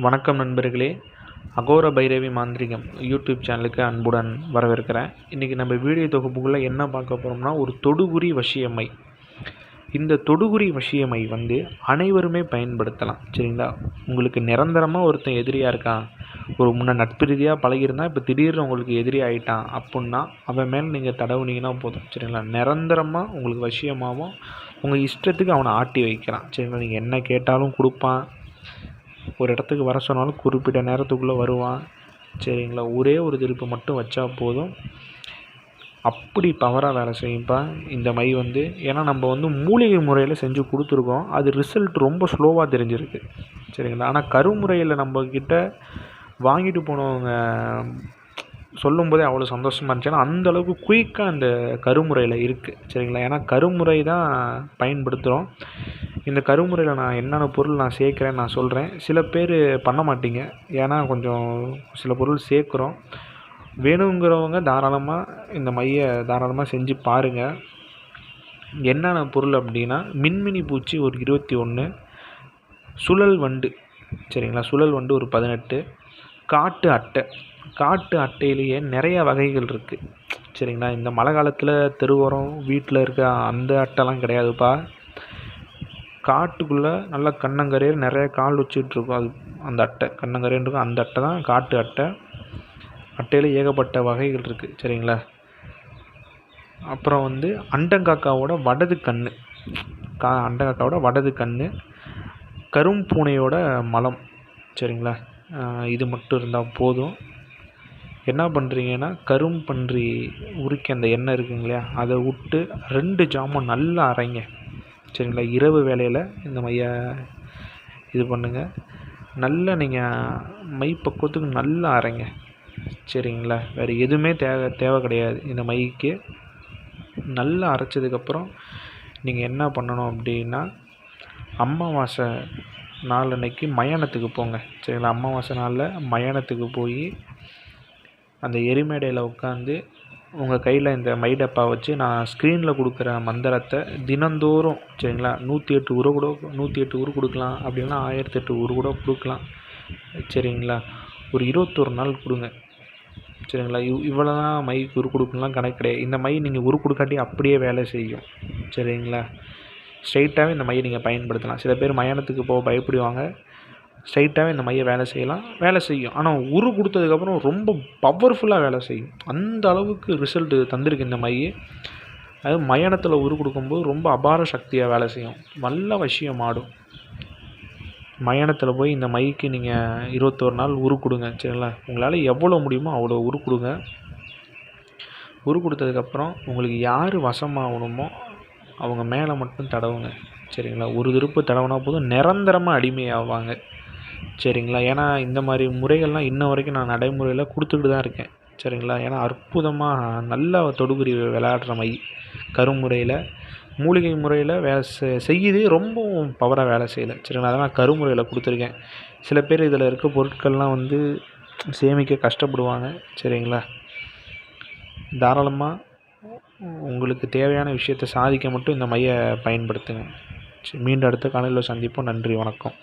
வணக்கம் நண்பர்களே. அகோர பைரவி மாந்திரிகம் யூடியூப் சேனலுக்கு அன்புடன் வரவேற்கிறேன். இன்றைக்கி நம்ம வீடியோ தொகுப்புக்குள்ளே என்ன பார்க்க போகிறோம்னா, ஒரு தொடுகுறி வசியமை. இந்த தொடுகுறி வசியமை அனைவருமே பயன்படுத்தலாம். சரிங்களா? உங்களுக்கு நிரந்தரமாக ஒருத்தன் எதிரியாக இருக்கான், ஒரு முன்ன நட்பு ரீதியாக பழகியிருந்தால் இப்போ திடீர்னு உங்களுக்கு எதிரி ஆகிட்டான் அப்புடின்னா அவன் மேலே நீங்கள் தடவுனீங்கன்னா போதும். சரிங்களா? நிரந்தரமாக உங்களுக்கு வசியமாகவும் உங்கள் இஷ்டத்துக்கு அவனை ஆட்டி வைக்கிறான். சரிங்களா? நீங்கள் என்ன கேட்டாலும் கொடுப்பான், ஒரு இடத்துக்கு வர சொன்னாலும் குறிப்பிட்ட நேரத்துக்குள்ளே வருவான். சரிங்களா? ஒரே ஒரு திருப்பு மட்டும் வச்சா போதும், அப்படி பவராக வேலை செய்யும்ப்பா இந்த மை. ஏன்னா நம்ம மூலிகை முறையில் செஞ்சு கொடுத்துருக்கோம், அது ரிசல்ட் ரொம்ப ஸ்லோவாக தெரிஞ்சிருக்கு. சரிங்களா? ஆனால் கருமுறையில் நம்மக்கிட்ட வாங்கிட்டு போனவங்க சொல்லும்போதே அவ்வளோ சந்தோஷமாக இருந்துச்சு. ஏன்னா அந்தளவுக்கு குயிக்காக அந்த கருமுறையில் இருக்குது. சரிங்களா? ஏன்னா கருமுறை தான் பயன்படுத்துகிறோம். இந்த கருமுறையில் நான் என்னென்ன பொருள் நான் சேர்க்குறேன்னு நான் சொல்கிறேன். சில பேர் பண்ண மாட்டீங்க, ஏன்னா கொஞ்சம் சில பொருள் சேர்க்குறோம். வேணுங்கிறவங்க தாராளமாக இந்த மையை தாராளமாக செஞ்சு பாருங்கள். என்னென்ன பொருள் அப்படின்னா, மின்மினி பூச்சி ஒரு 21, சுழல் வண்டு. சரிங்களா? சுழல் வண்டு ஒரு 18, காட்டு அட்டை. காட்டு அட்டையிலேயே நிறைய வகைகள் இருக்குது. சரிங்களா? இந்த மழை காலத்தில் தெருவோரம் வீட்டில் இருக்க அந்த அட்டைலாம் கிடையாதுப்பா. காட்டுக்குள்ளே நல்லா கண்ணங்கரையர் நிறைய கால் வச்சுட்ருக்கோம், அது அந்த அட்டை கண்ணங்கரையன்னு இருக்கும். அந்த அட்டை தான் காட்டு அட்டை. அட்டையில் ஏகப்பட்ட வகைகள் இருக்குது. சரிங்களா? அப்புறம் அண்டங்காக்காவோட வடது கண், அண்டங்காக்காவோட வடது கண், கரும்பூனையோட மலம். சரிங்களா? இது மட்டும் இருந்தால் போதும். என்ன பண்ணுறீங்கன்னா, கரும்பன்றி உரிக்க அந்த எண்ணெய் இருக்குங்க இல்லையா, அதை விட்டு 2 ஜாமும் நல்லா அரைங்க. சரிங்களா? இரவு வேளையில் இந்த மையை இது பண்ணுங்கள். நல்லா நீங்கள் மை பக்குவத்துக்கு நல்லா அரைங்க. சரிங்களா? வேறு எதுவுமே தேவை கிடையாது இந்த மைக்கு. நல்லா அரைச்சதுக்கப்புறம் நீங்கள் என்ன பண்ணணும் அப்படின்னா, அமாவாசை நாள் அன்னைக்கு மயானத்துக்கு போங்க. சரிங்களா? அமாவாசை நாளில் மயானத்துக்கு போய் அந்த எரிமேடையில் உட்காந்து உங்கள் கையில் இந்த மை டப்பா வச்சு நான் ஸ்க்ரீனில் கொடுக்குற மந்திரத்தை தினந்தோறும், சரிங்களா, 108 உரு கூட 108 உரு கொடுக்கலாம், அப்படின்னா 1008 உரு கூட கொடுக்கலாம். சரிங்களா? ஒரு 21 நாள் கொடுங்க. சரிங்களா? இவ்வளோ தான் மைக்கு உரு கொடுக்கலாம் கணக்கு கிடையாது. இந்த மை நீங்கள் உரு கொடுக்காட்டி அப்படியே வேலை செய்யும். சரிங்களா? ஸ்ட்ரைட்டாகவே இந்த மையை நீங்கள் பயன்படுத்தலாம். சில பேர் மயானத்துக்கு போக பயப்படுவாங்க, ஸ்ட்ரைட்டாகவே இந்த மையை வேலை செய்யும். ஆனால் உரு கொடுத்ததுக்கப்புறம் ரொம்ப பவர்ஃபுல்லாக வேலை செய்யும். அந்த அளவுக்கு ரிசல்ட்டு தந்திருக்கு இந்த மை. அது மயானத்தில் உரு கொடுக்கும்போது ரொம்ப அபார சக்தியாக வேலை செய்யும், நல்ல விஷயம் ஆடும். மயானத்தில் போய் இந்த மைக்கு நீங்கள் 21 நாள் உரு கொடுங்க. சரிங்களா? உங்களால் எவ்வளோ முடியுமோ அவ்வளோ உரு கொடுங்க. உரு கொடுத்ததுக்கப்புறம் உங்களுக்கு யார் வசமாகணுமோ அவங்க மேலே மட்டும் தடவுங்க. சரிங்களா? ஒரு திருப்பு தடவுனா போதும், நிரந்தரமாக அடிமையாவாங்க. சரிங்களா? ஏன்னா இந்த மாதிரி முறைகள்லாம் இன்ன வரைக்கும் நான் நடைமுறையில் கொடுத்துக்கிட்டு தான் இருக்கேன். சரிங்களா? ஏன்னா அற்புதமாக நல்ல தொடுகுறி விளையாடுற மை கருமுறையில். மூலிகை முறையில் வேலை செய்யுது, ரொம்பவும் பவராக வேலை செய்யலை. சரிங்களா? அதனால் கருமுறையில் கொடுத்துருக்கேன். சில பேர் இதில் இருக்க பொருட்கள்லாம் சேமிக்க கஷ்டப்படுவாங்க. சரிங்களா? தாராளமாக உங்களுக்கு தேவையான விஷயத்தை சாதிக்க மட்டும் இந்த மையை பயன்படுத்துங்க. மீண்டும் அடுத்த காலையில் சந்திப்போம். நன்றி, வணக்கம்.